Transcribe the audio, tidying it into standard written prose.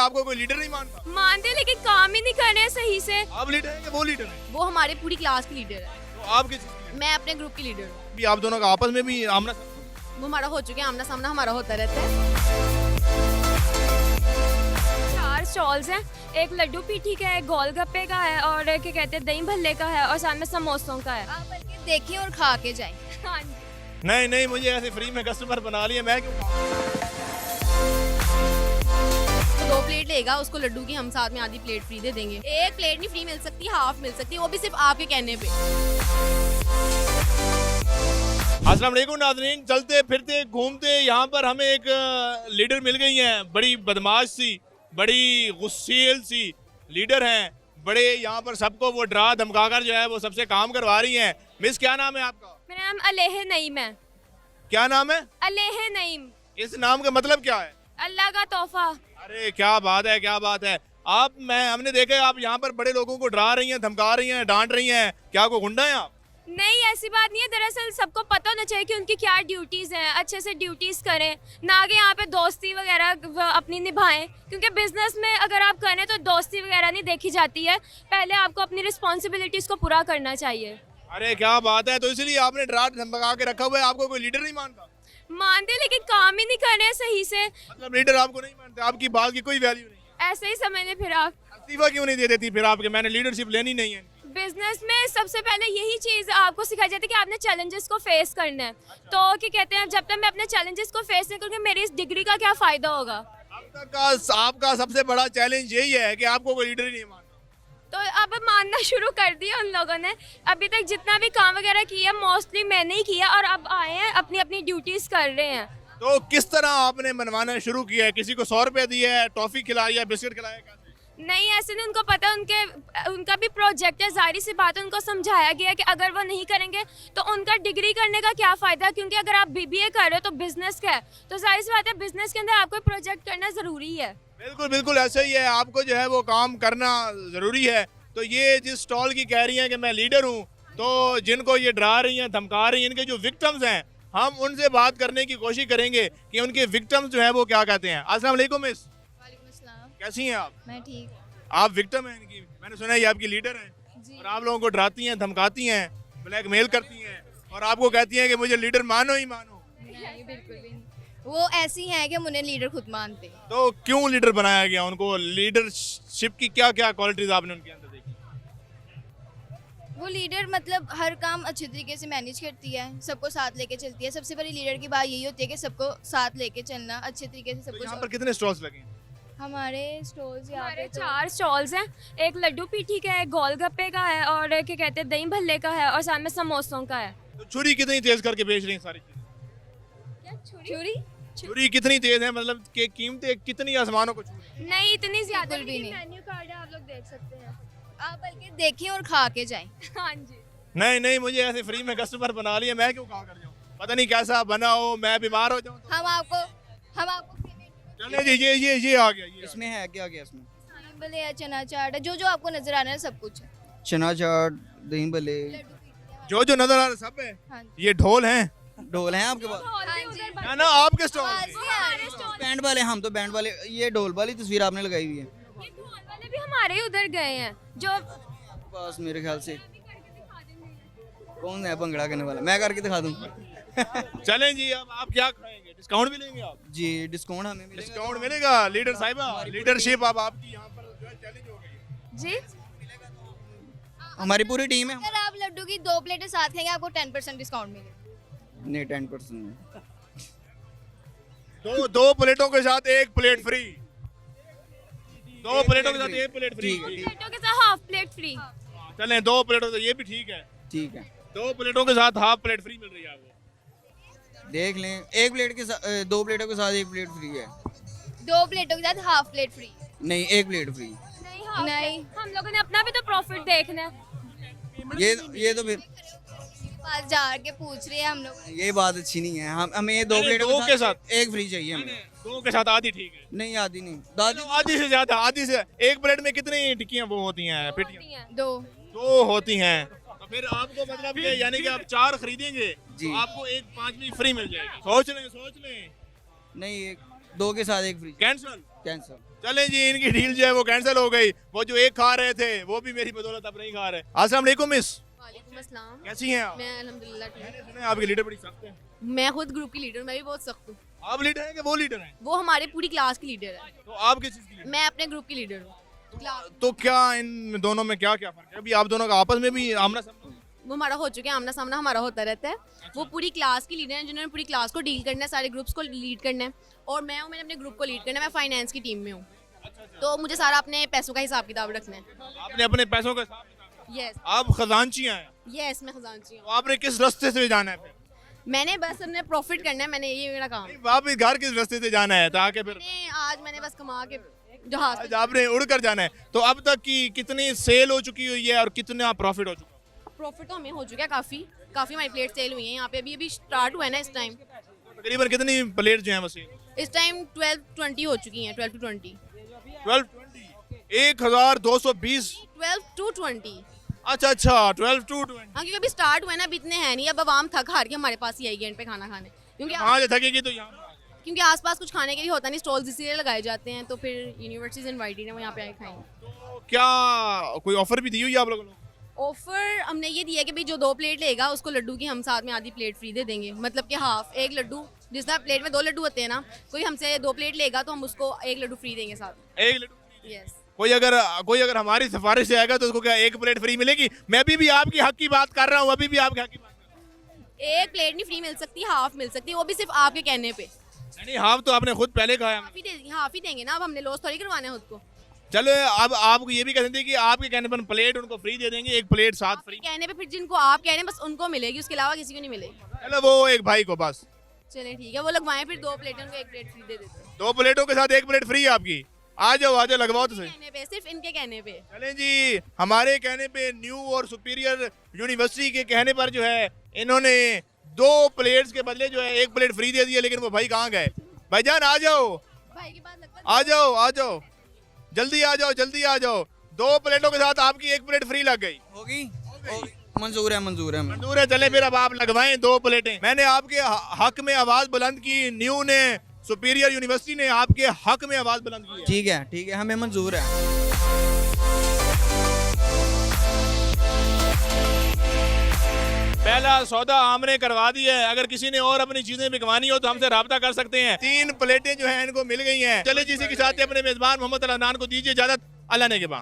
आपको कोई लीडर नहीं मानता? मानते लेकिन काम ही नहीं कर रहे हैं सही से। आप लीडर हैं कि वो लीडर है? वो हमारे पूरी क्लास की लीडर है। तो आप किस चीज़ के हैं? मैं अपने ग्रुप की लीडर हूँ। अभी आप दोनों का आपस में भी आमना वो हमारा हो चुके हैं, आमना सामना हमारा होता रहता है। 4 स्टॉल्स हैं, एक लड्डू पीठी का है, गोलगप्पे का है और क्या कहते हैं दही भल्ले का है और साथ में समोसों का है। आप बल्कि देखिए और खा के जाएं। हाँ जी। नहीं नहीं, मुझे ऐसे फ्री में कस्टमर बना लिए, मैं क्यों खाऊं? तो 2 प्लेट लेगा, उसको लड्डू की हम साथ में आधी प्लेट फ्री दे देंगे। एक प्लेट नहीं फ्री मिल सकती, हाफ मिल सकती है, वो भी सिर्फ आपके कहने पे। अस्सलाम वालेकुम नाज़रीन, चलते फिरते घूमते यहाँ पर हमें एक लीडर मिल गई हैं, बड़ी बदमाश सी, बड़ी गुस्सेल सी लीडर हैं, बड़े यहाँ पर सबको वो डरा धमकाकर जो है वो सबसे काम करवा रही हैं। मिस, क्या नाम है आपका? मेरा नाम अलेह नईम है। क्या नाम है? अलेह नईम। इस नाम का मतलब क्या है? अल्लाह का तोहफा। अरे क्या बात है, क्या बात है। हमने देखा आप यहाँ पर बड़े लोगों को डरा रही हैं, धमका रही हैं, डांट रही हैं, क्या कोई गुंडा है आप? नहीं, ऐसी बात नहीं है। दरअसल सबको पता होना चाहिए कि उनकी क्या ड्यूटीज़ हैं, अच्छे से ड्यूटीज़ करें, ना कि यहाँ पे दोस्ती वगैरह अपनी निभाएं, क्योंकि बिजनेस में अगर आप करें तो दोस्ती वगैरह नहीं देखी जाती है, पहले आपको अपनी रिस्पॉन्सिबिलिटीज़ को पूरा करना चाहिए। अरे क्या बात है, तो इसलिए आपने डरा धमका के रखा हुआ है, आपको कोई लीडर नहीं मानता? मानते लेकिन काम ही नहीं कर रहे हैं सही से। मतलब लीडर आपको नहीं मानते, आपकी बात की कोई वैल्यू नहीं है? ऐसे ही समझ लें फिर आप। इस्तीफा क्यों नहीं दे देती फिर आपके? मैंने लीडरशिप लेनी नहीं है। बिजनेस में सबसे पहले यही चीज़ आपको सिखाई जाती है कि आपने चैलेंजेस को फेस करना है। तो क्या कहते हैं, जब तक मैं अपने चैलेंजेस को फेस नहीं करूँगी, मेरी इस डिग्री का क्या फ़ायदा होगा? अब तक का आपका सबसे बड़ा चैलेंज यही है कि आपको कोई लीडर ही नहीं मानता। तो अब मानना शुरू कर दिया उन लोगों ने। अभी तक जितना भी काम वगैरह किया मोस्टली मैंने ही किया, और अब आए हैं अपनी अपनी ड्यूटीज़ कर रहे हैं। तो किस तरह आपने मनवाना शुरू किया है? किसी को 100 रुपये दिया है, टॉफी खिलाई है, बिस्किट खिलाया, कैसे? नहीं, ऐसे नहीं, उनको पता उनका भी प्रोजेक्ट है, जाहिर सी बात है, उनको समझाया गया कि अगर वो नहीं करेंगे तो उनका डिग्री करने का क्या फ़ायदा, क्योंकि अगर आप बीबीए कर रहे हो तो बिजनेस का है, तो जाहिर सी बात है बिजनेस के अंदर आपको प्रोजेक्ट करना ज़रूरी है। बिल्कुल बिल्कुल ऐसा ही है, आपको जो है वो काम करना ज़रूरी है। तो ये जिस स्टॉल की कह रही हैं कि मैं लीडर हूँ, तो जिनको ये डरा रही हैं, धमका रही हैं, इनके जो विक्टिम्स हैं, हम उनसे बात करने की कोशिश करेंगे कि उनके विक्टिम्स जो है वो क्या कहते हैं। अस्सलाम वालेकुम मिस, कैसी हैं आप? मैं ठीक। आप विक्टिम हैं इनकी? मैंने सुना है ये आपकी लीडर हैं और आप लोगों को डराती हैं, धमकाती हैं, ब्लैकमेल करती हैं और आपको कहती हैं कि मुझे लीडर मानो ही मानो। नहीं, बिल्कुल भी नहीं। वो ऐसी हैं कि हम उन्हें लीडर खुद मानते हैं। तो क्यों लीडर बनाया गया उनको? लीडरशिप की क्या क्या क्वालिटीज आपने उनके अंदर देखी? वो लीडर मतलब हर काम अच्छे तरीके से मैनेज करती है, सबको साथ लेके चलती है। सबसे बड़ी लीडर की बात यही होती है कि सबको साथ लेके चलना, अच्छे तरीके से सब तो यहाँ कुछ। पर कितने स्टॉल्स लगे हैं? हमारे स्टोर्स यहाँ हमारे पे तो 4 स्टॉल्स हैं, एक लड्डू पीठी का है, गोलगप्पे का है और क्या कहते हैं दही भल्ले का है और साथ में समोसों का है। तो छुरी कितनी तेज करके बेच रही हैं सारी चीजें? छुरी छुरी कितनी तेज है, मतलब कि कीमतें कितनी आसमानों को छू रही हैं? नहीं, इतनी ज्यादा बिल्कुल भी नहीं। मेन्यू कार्ड है, आप लोग देख सकते हैं। आप बल्कि देखिए और खा के जाएं। हाँ जी। नहीं नहीं, मुझे ऐसे फ्री में कस्टमर बना लिए, मैं क्यों खा कर जाऊँ? पता नहीं कैसा बना हो, मैं बीमार हो जाऊँ तो। हम आपको चले जी, ये आ गया, ये इसमें है क्या क्या इसमें? भले है, चना चाट है, जो जो आपको नजर आ रहा है सब कुछ है। चना चाट, दही भल्ले, जो जो नजर आ रहा है सब है। हाँ जी। ये ढोल हैं ढोल हैं आपके पास? हाँ जी। ना ना, आपके स्टॉल आवाज़ पे। नहीं आ रही। बैंड वाले, हम तो बैंड वाले। ये ढोल वाली तस्वीर आपने लगाई हुई है ये ढोल वाले भी हमारे ही उधर गए हैं जो आपके पास मेरे ख्याल से। कौन है भंगड़ा करने वाला? मैं करके दिखा दूं। चलें जी, अब आप क्या खाएंगे? डिस्काउंट भी लेंगे आप? जी, डिस्काउंट हमें मिलेगा। डिस्काउंट मिलेगा लीडर साहिबा। लीडरशिप अब आपकी यहाँ पर जो है चैलेंज हो गई है। जी। हमारी पूरी टीम है। अगर आप लड्डू की 2 प्लेटें साथ खाएंगे आपको 10% डिस्काउंट मिलेगा। नहीं, 10%। तो 2 प्लेटों के साथ 1 प्लेट फ्री। 2 प्लेटों के साथ 1 प्लेट फ्री। ठीक है, प्लेटों के साथ हाफ प्लेट फ्री। चलें, 2 प्लेटों से ये भी ठीक है। ठीक है, 2 प्लेटों के साथ हाफ प्लेट फ्री मिल रही है आपको। देख लें। 1 प्लेट के साथ 2 प्लेटों के साथ 1 प्लेट फ्री है। 2 प्लेटों के साथ हाफ प्लेट फ्री। नहीं, 1 प्लेट फ्री। नहीं, हाफ नहीं। हम लोगों ने अपना भी तो प्रॉफिट देखना है। ये तो फिर पास जाके पूछ रहे हैं हम लोग। ये बात अच्छी नहीं है। हमें ये 2 अरे, प्लेटों दो के साथ। 1 फ्री चाहिए हमें। 2 के साथ आधी ठीक है। नहीं, आधी नहीं, दादी। आधी से ज्यादा, आधी से। 1 प्लेट में कितनी टिक्कियां वो होती हैं, पिटियां? होती हैं। 2 2 होती हैं। तो फिर आपको मतलब कि यानी कि आप 4 खरीदेंगे जी। तो आपको 1 5वीं फ्री मिल जाएगी। सोच लें। नहीं, 2 के साथ 1 फ्री। कैंसल। कैंसिल। चलें जी, इनकी डील जो है वो कैंसिल हो गई। वो जो एक खा रहे थे वो भी मेरी बदौलत अब नहीं खा रहे। अस्सलाम वालेकुम मिस, वालेकुम अस्सलाम। कैसी हैं आप? मैं अल्हम्दुलिल्लाह ठीक मैंने सुना है आपके लीडर बड़ी सख्त हैं। हूँ। मैं खुद ग्रुप की लीडर हूँ, मैं भी बहुत सख्त हूँ। आप लीडर हैं कि वो लीडर हैं? वो हमारे पूरी क्लास की लीडर है। तो आप किस चीज़ की लीडर? मैं अपने ग्रुप की लीडर हूँ। तो क्या इन दोनों में क्या क्या फर्क है? अभी आप दोनों का आपस में भी आमना सामना? वो हमारा हो चुका है, आमना सामना हमारा होता रहता है। वो पूरी क्लास की लीडर हैं जिन्होंने पूरी क्लास को डील करना है, सारे ग्रुप्स को लीड करना है। और मैं हूँ, मैंने अपने ग्रुप को लीड करना है। मैं फाइनेंस की टीम में हूँ, तो मुझे सारा अपने पैसों का हिसाब किताब रखना है। आपने अपने पैसों का हिसाब किताब रखा? यस आप खजानची हैं, यस, मैं खजांची तो हूँ। आपने किस रास्ते से जाना है फिर? मैंने बस अपने प्रॉफिट करना है, मैंने ये मेरा काम है। आप इस घर किस रास्ते से जाना है ताकि फिर आज मैंने बस कमा के जहाज आज आपने उड़ कर जाना है। तो अब तक की कितनी सेल हो चुकी हुई है और कितना प्रॉफिट हो चुका है? प्रॉफिट तो हमें हो चुका है काफ़ी हमारी प्लेट सेल हुई है यहाँ पे। अभी स्टार्ट हुआ है ना इस टाइम। तकरीबन कितनी प्लेट जो है वैसे? इस टाइम 12-20 हो चुकी हैं, 12 to 20। 12-20 12 to 20। अच्छा 12 to 20। हाँ, क्योंकि अभी स्टार्ट हुआ है ना, अभी इतने हैं नहीं। अब आवाम थक हार के हमारे पास ही आएगी एंड पे खाना खाने, हाँ जो थकेगी तो यहाँ क्योंकि आसपास कुछ खाने के लिए होता नहीं, स्टॉल्स इसीलिए लगाए जाते हैं। तो फिर यूनिवर्सिटीज इनवाइटेड है, वो यहाँ पे आए खाएंगे। तो क्या कोई ऑफर भी दी हुई है आप लोगों ने? ऑफर हमने ये दिया है कि भाई जो 2 प्लेट लेगा उसको लड्डू की हम साथ में आधी प्लेट फ्री दे देंगे। मतलब कि हाफ, एक लड्डू, जिस तरह प्लेट में 2 लड्डू होते हैं ना, कोई हमसे 2 प्लेट लेगा तो हम उसको 1 लड्डू फ्री देंगे साथ। एक लड्डू? यस। कोई अगर हमारी सिफारिश से आएगा तो उसको क्या 1 प्लेट फ्री मिलेगी? मैं भी आपकी हक की बात कर रहा हूँ, अभी भी आपके हक की बात कर रहा हूँ। 1 प्लेट नहीं फ्री मिल सकती, हाफ मिल सकती है, वो भी सिर्फ आपके कहने पे। नहीं हाफ तो आपने खुद पहले कहा है। हाफ ही देंगे ना, अब हमने लॉस थोड़ी करवाना है खुद को। चलो अब आपको ये भी कहते थे कि आपके कहने पर प्लेट उनको फ्री दे देंगे, 1 प्लेट साथ फ्री। कहने पे फिर जिनको आप कह रहे हैं बस उनको मिलेगी, उसके अलावा किसी को नहीं मिलेगी। चलो वो एक भाई को बस चलिए ठीक है, वो लगवाएं, फिर 2 प्लेट उनको 1 प्लेट फ्री दे देते हैं। 2 प्लेटों के साथ 1 प्लेट फ्री आपकी। आ जाओ लगवाओ तो सही। कहने पे, सिर्फ इनके कहने पे। चलें जी, हमारे कहने पे न्यू और सुपीरियर यूनिवर्सिटी के कहने पर जो है इन्होंने 2 प्लेट्स के बदले जो है 1 प्लेट फ्री दे दिया। लेकिन वो भाई कहाँ गए? भाईजान आ जाओ, भाई की बात लगता आ जाओ, जल्दी आ जाओ। 2 प्लेटों के साथ आपकी 1 प्लेट फ्री लग गई। होगी? मंजूर है मंजूर है। चले फिर अब आप लगवाएं 2 प्लेटें। मैंने आपके हक में आवाज बुलंद की, न्यू ने, सुपीरियर यूनिवर्सिटी ने आपके हक में आवाज बुलंद की है। ठीक है, हमें मंजूर है। पहला सौदा हमने करवा दिया है। अगर किसी ने और अपनी चीजें बिकवानी हो तो हमसे राब्ता कर सकते हैं। 3 प्लेटें जो हैं इनको मिल गई हैं। चले जी, इसी के साथ ही अपने मेजबान मोहम्मद अल अदनान को दीजिए इजाजत। अल्लाह ने के बाद।